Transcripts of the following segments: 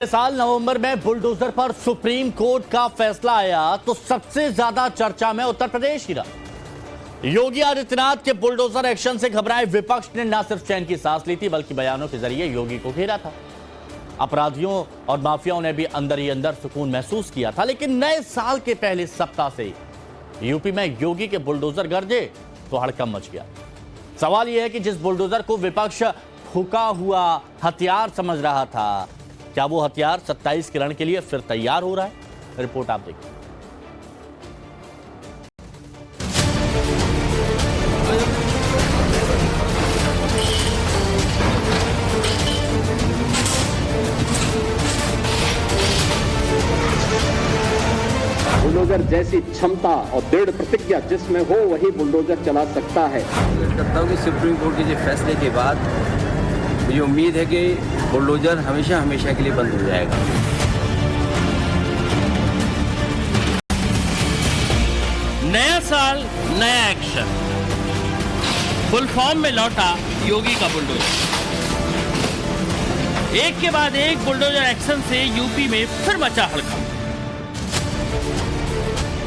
साल नवंबर में बुलडोजर पर सुप्रीम कोर्ट का फैसला आया तो सबसे ज्यादा चर्चा में उत्तर प्रदेश ही रहा। योगी आदित्यनाथ के बुलडोजर एक्शन से घबराए विपक्ष ने न सिर्फ चैन की सांस ली थी बल्कि बयानों के जरिए योगी को घेरा था। अपराधियों और माफियाओं ने भी अंदर ही अंदर सुकून महसूस किया था। लेकिन नए साल के पहले सप्ताह से यूपी में योगी के बुलडोजर गरजे तो हड़कंप मच गया। सवाल यह है कि जिस बुलडोजर को विपक्ष फूका हुआ हथियार समझ रहा था, क्या वो हथियार 27 के रण के लिए फिर तैयार हो रहा है? रिपोर्ट आप देखिए। बुलडोजर जैसी क्षमता और दृढ़ प्रतिज्ञा जिसमें हो वही बुलडोजर चला सकता है। करता हूँ कि सुप्रीम कोर्ट के फैसले के बाद मुझे उम्मीद है कि बुलडोजर हमेशा हमेशा के लिए बंद हो जाएगा। नया साल नया एक्शन, फुल फॉर्म में लौटा योगी का बुलडोजर। एक के बाद एक बुलडोजर एक्शन से यूपी में फिर मचा हड़कंप।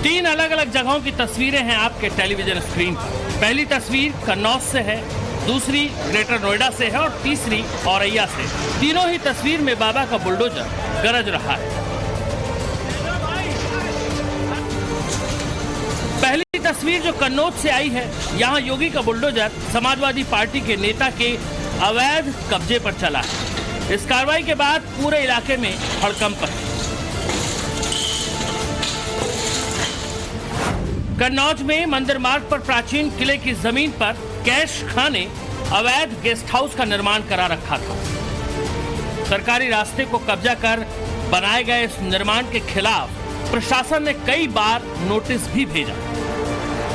3 अलग अलग जगहों की तस्वीरें हैं आपके टेलीविजन स्क्रीन पर। पहली तस्वीर कन्नौज से है, दूसरी ग्रेटर नोएडा से है और तीसरी औरैया से। तीनों ही तस्वीर में बाबा का बुलडोजर गरज रहा है। पहली तस्वीर जो कन्नौज से आई है, यहां योगी का बुलडोजर समाजवादी पार्टी के नेता के अवैध कब्जे पर चला है। इस कार्रवाई के बाद पूरे इलाके में हड़कंप है। कन्नौज में मंदिर मार्ग पर प्राचीन किले की जमीन पर कैश खां ने अवैध गेस्ट हाउस का निर्माण करा रखा था। सरकारी रास्ते को कब्जा कर बनाए गए इस निर्माण के खिलाफ प्रशासन ने कई बार नोटिस भी भेजा,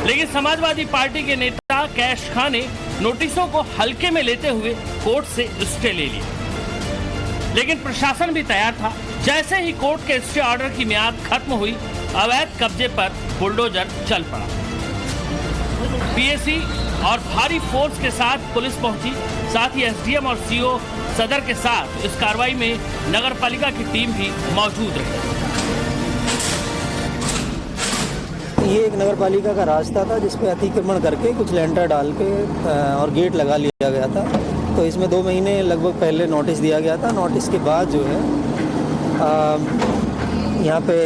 लेकिन समाजवादी पार्टी के नेता कैश खां ने नोटिसों को हल्के में लेते हुए कोर्ट से स्टे ले लिया। लेकिन प्रशासन भी तैयार था। जैसे ही कोर्ट के स्टे ऑर्डर की मियाद खत्म हुई, अवैध कब्जे पर बुलडोजर चल पड़ा। पीएसी और भारी फोर्स के साथ पुलिस पहुंची, साथ ही एसडीएम और सीओ सदर के साथ इस कार्रवाई में नगर पालिका की टीम भी मौजूद रही। ये एक नगर पालिका का रास्ता था जिसपे अतिक्रमण करके कुछ लेंटर डाल के और गेट लगा लिया गया था। तो इसमें 2 महीने लगभग पहले नोटिस दिया गया था। नोटिस के बाद जो है यहाँ पे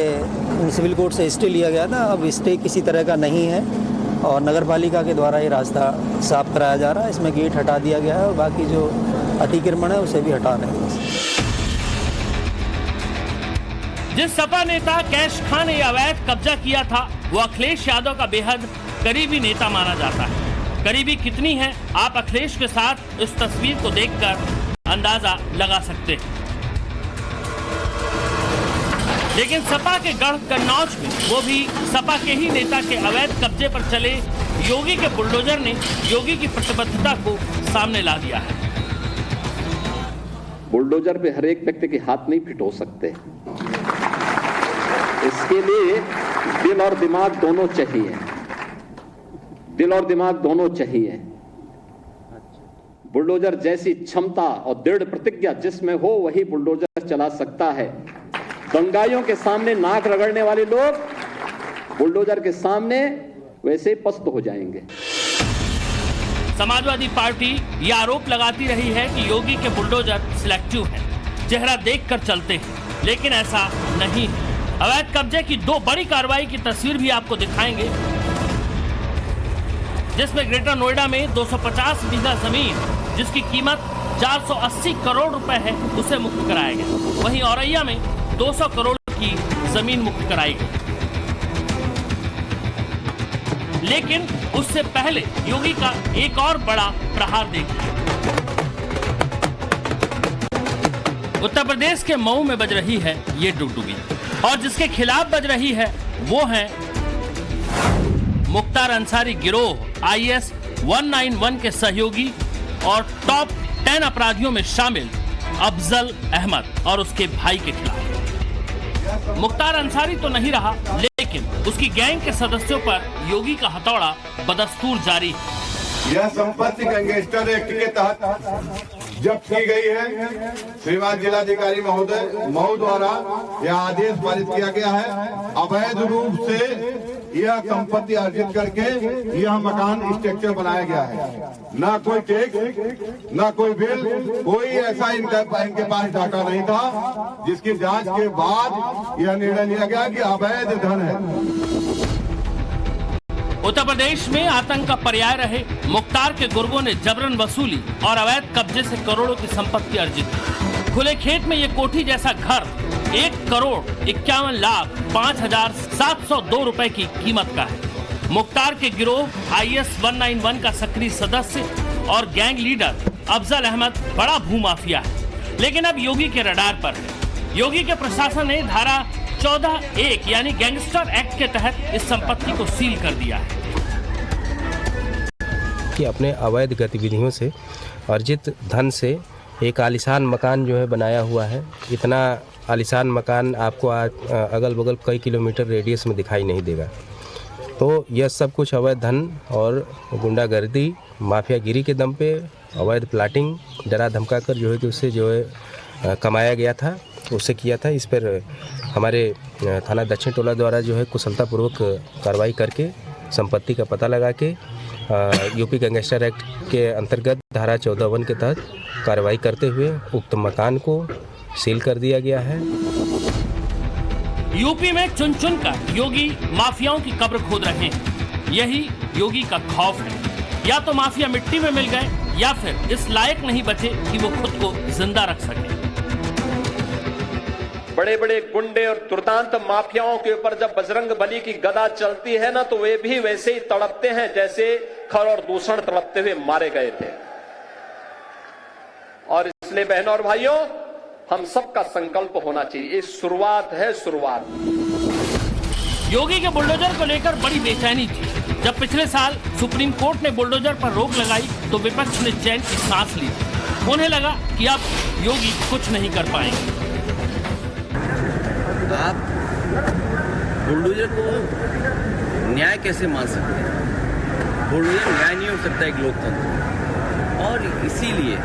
सिविल कोर्ट से स्टे लिया गया था। अब स्टे किसी तरह का नहीं है और नगर पालिका के द्वारा ये रास्ता साफ कराया जा रहा है। इसमें गेट हटा दिया गया है और बाकी जो अतिक्रमण है उसे भी हटा रहे हैं। जिस सपा नेता कैश खां ने अवैध कब्जा किया था, वो अखिलेश यादव का बेहद करीबी नेता माना जाता है। करीबी कितनी है, आप अखिलेश के साथ इस तस्वीर को देखकर अंदाजा लगा सकते हैं। लेकिन सपा के गढ़ कन्नौज में वो भी सपा के ही नेता के अवैध कब्जे पर चले योगी के बुलडोजर ने योगी की प्रतिबद्धता को सामने ला दिया है। बुलडोजर पे हर एक व्यक्ति के हाथ नहीं फिट हो सकते। इसके लिए दिल और दिमाग दोनों चाहिए। दिल और दिमाग दोनों चाहिए। बुलडोजर जैसी क्षमता और दृढ़ प्रतिज्ञा जिसमें हो वही बुलडोजर चला सकता है। दंगाइयों के सामने नाक रगड़ने वाले लोग बुलडोजर के सामने वैसे ही पस्त हो जाएंगे। समाजवादी पार्टी यह आरोप लगाती रही है कि योगी के बुलडोजर सिलेक्टिव हैं, चेहरा देखकर चलते हैं, लेकिन ऐसा नहीं है। अवैध कब्जे की 2 बड़ी कार्रवाई की तस्वीर भी आपको दिखाएंगे, जिसमें ग्रेटर नोएडा में 250 बीघा जमीन जिसकी कीमत 480 करोड़ रुपए है, उसे मुक्त कराया गया। वहीं औरैया में 200 करोड़ की जमीन मुक्त कराई गई। लेकिन उससे पहले योगी का एक और बड़ा प्रहार देखिए। उत्तर प्रदेश के मऊ में बज रही है ये डुगडुगी, और जिसके खिलाफ बज रही है वो है मुख्तार अंसारी गिरोह आईएस 191 के सहयोगी और टॉप 10 अपराधियों में शामिल अफजल अहमद और उसके भाई के खिलाफ। मुख्तार अंसारी तो नहीं रहा, लेकिन उसकी गैंग के सदस्यों पर योगी का हथौड़ा बदस्तूर जारी है। यह संपत्ति गैंगस्टर एक्ट के तहत जब्त की गई है। श्रीमान जिलाधिकारी महोदय द्वारा यह आदेश पारित किया गया है। अवैध रूप से यह संपत्ति अर्जित करके यह मकान स्ट्रक्चर बनाया गया है। ना कोई टैक्स, ना कोई बिल, कोई ऐसा इनके पास डाटा नहीं था, जिसकी जांच के बाद यह निर्णय लिया गया कि अवैध धन है। उत्तर प्रदेश में आतंक का पर्याय रहे मुख्तार के गुर्गों ने जबरन वसूली और अवैध कब्जे से करोड़ों की संपत्ति अर्जित की। खुले खेत में ये कोठी जैसा घर 1,51,05,702 रुपए की कीमत का है। मुख्तार के गिरोह IS 191 का सक्रिय सदस्य और गैंग लीडर अफजल अहमद बड़ा भूमाफिया है, लेकिन अब योगी के रडार पर है। योगी के प्रशासन ने धारा 14(1) यानी गैंगस्टर एक्ट के तहत इस संपत्ति को सील कर दिया है कि अपने अवैध गतिविधियों से अर्जित धन से एक आलीशान मकान जो है बनाया हुआ है। इतना आलीशान मकान आपको आज अगल बगल कई किलोमीटर रेडियस में दिखाई नहीं देगा। तो यह सब कुछ अवैध धन और गुंडागर्दी, माफियागिरी के दम पे अवैध प्लाटिंग डरा धमका कर जो है कि उससे जो है कमाया गया था, उससे किया था। इस पर हमारे थाना दक्षिण टोला द्वारा जो है कुशलतापूर्वक कार्रवाई करके संपत्ति का पता लगा के यूपी गैंगस्टर एक्ट के अंतर्गत धारा 14(1) के तहत कार्रवाई करते हुए उक्त मकान को सील कर दिया गया है। यूपी में चुन चुन कर योगी माफियाओं की कब्र खोद रहे हैं। यही योगी का खौफ है। या तो माफिया मिट्टी में मिल गए या फिर इस लायक नहीं बचे कि वो खुद को जिंदा रख सके। बड़े बड़े गुंडे और दुर्दांत माफियाओं के ऊपर जब बजरंग बली की गदा चलती है ना, तो वे भी वैसे ही तड़पते हैं जैसे खर और दूषण तड़पते हुए मारे गए थे। और इसलिए बहनों और भाइयों, हम सबका संकल्प होना चाहिए। ये शुरुआत है, शुरुआत। योगी के बुलडोजर को लेकर बड़ी बेचैनी थी। जब पिछले साल सुप्रीम कोर्ट ने बुलडोजर पर रोक लगाई तो विपक्ष ने चैन की सांस ली। उन्हें लगा कि अब योगी कुछ नहीं कर पाएंगे। आप बुलडोजर को न्याय कैसे मान सकते हैं? बुलडोजर न्याय नहीं हो सकता एक लोकतंत्र। और इसीलिए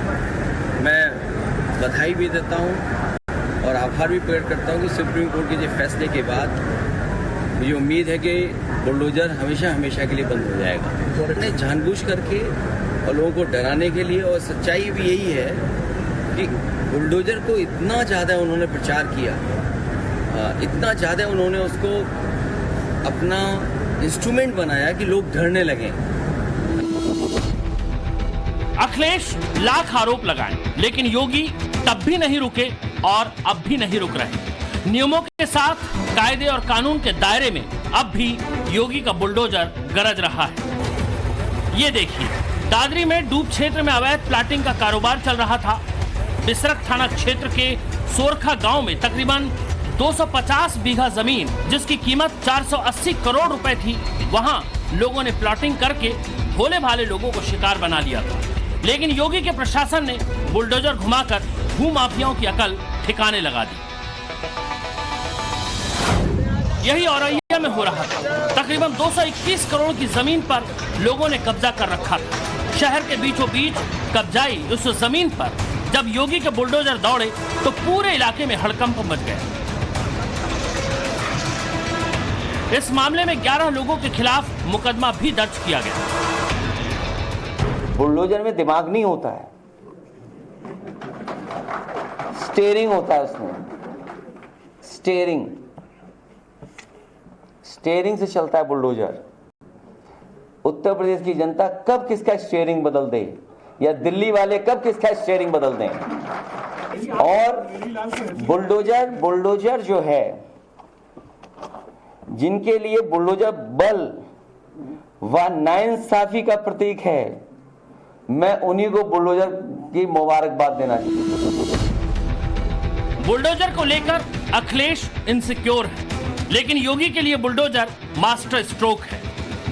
मैं बधाई भी देता हूं और आभार भी प्रकट करता हूं कि सुप्रीम कोर्ट के फैसले के बाद मुझे उम्मीद है कि बुलडोजर हमेशा हमेशा के लिए बंद हो जाएगा। उन्होंने जानबूझ करके और लोगों को डराने के लिए, और सच्चाई भी यही है कि बुलडोजर को इतना ज़्यादा उन्होंने प्रचार किया, इतना ज़्यादा उन्होंने उसको अपना इंस्ट्रूमेंट बनाया कि लोग डरने लगे। अखिलेश लाख आरोप लगाए, लेकिन योगी तब भी नहीं रुके और अब भी नहीं रुक रहे। नियमों के साथ कायदे और कानून के दायरे में अब भी योगी का बुलडोजर गरज रहा है। ये देखिए, दादरी में डूब क्षेत्र में अवैध प्लाटिंग का कारोबार चल रहा था। बिसरक थाना क्षेत्र के सोरखा गांव में तकरीबन 250 बीघा जमीन, जिसकी कीमत 480 करोड़ रुपए थी, वहां लोगों ने प्लॉटिंग करके भोले भाले लोगों को शिकार बना लिया था। लेकिन योगी के प्रशासन ने बुलडोजर घुमाकर भूमाफियाओं की अकल ठिकाने लगा दी। यही औरैया में हो रहा था। तकरीबन 221 करोड़ की जमीन पर लोगों ने कब्जा कर रखा था। शहर के बीचों बीच कब्जाई उस जमीन पर जब योगी के बुलडोजर दौड़े तो पूरे इलाके में हड़कंप मच गया। इस मामले में 11 लोगों के खिलाफ मुकदमा भी दर्ज किया गया। बुलडोजर में दिमाग नहीं होता है, स्टीयरिंग होता है उसमें। स्टीयरिंग से चलता है बुलडोजर। उत्तर प्रदेश की जनता कब किसका स्टीयरिंग बदल दे, या दिल्ली वाले कब किसका स्टीयरिंग बदल दें। और बुलडोजर जो है, जिनके लिए बुलडोजर बल व नाइंसाफी का प्रतीक है, मैं उन्हीं को बुलडोजर की मुबारकबाद देना चाहता हूं। बुलडोजर को लेकर अखिलेश इनसिक्योर है, लेकिन योगी के लिए बुलडोजर मास्टर स्ट्रोक है।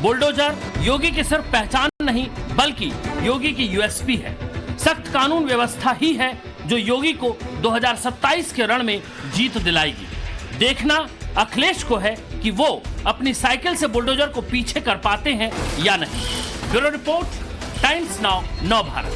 बुलडोजर योगी की सिर्फ पहचान नहीं, बल्कि योगी की यूएसपी है। सख्त कानून व्यवस्था ही है जो योगी को 2027 के रण में जीत दिलाएगी। देखना अखिलेश को है कि वो अपनी साइकिल से बुलडोजर को पीछे कर पाते हैं या नहीं। ब्यूरो रिपोर्ट, टाइम्स नाउ, नव भारत।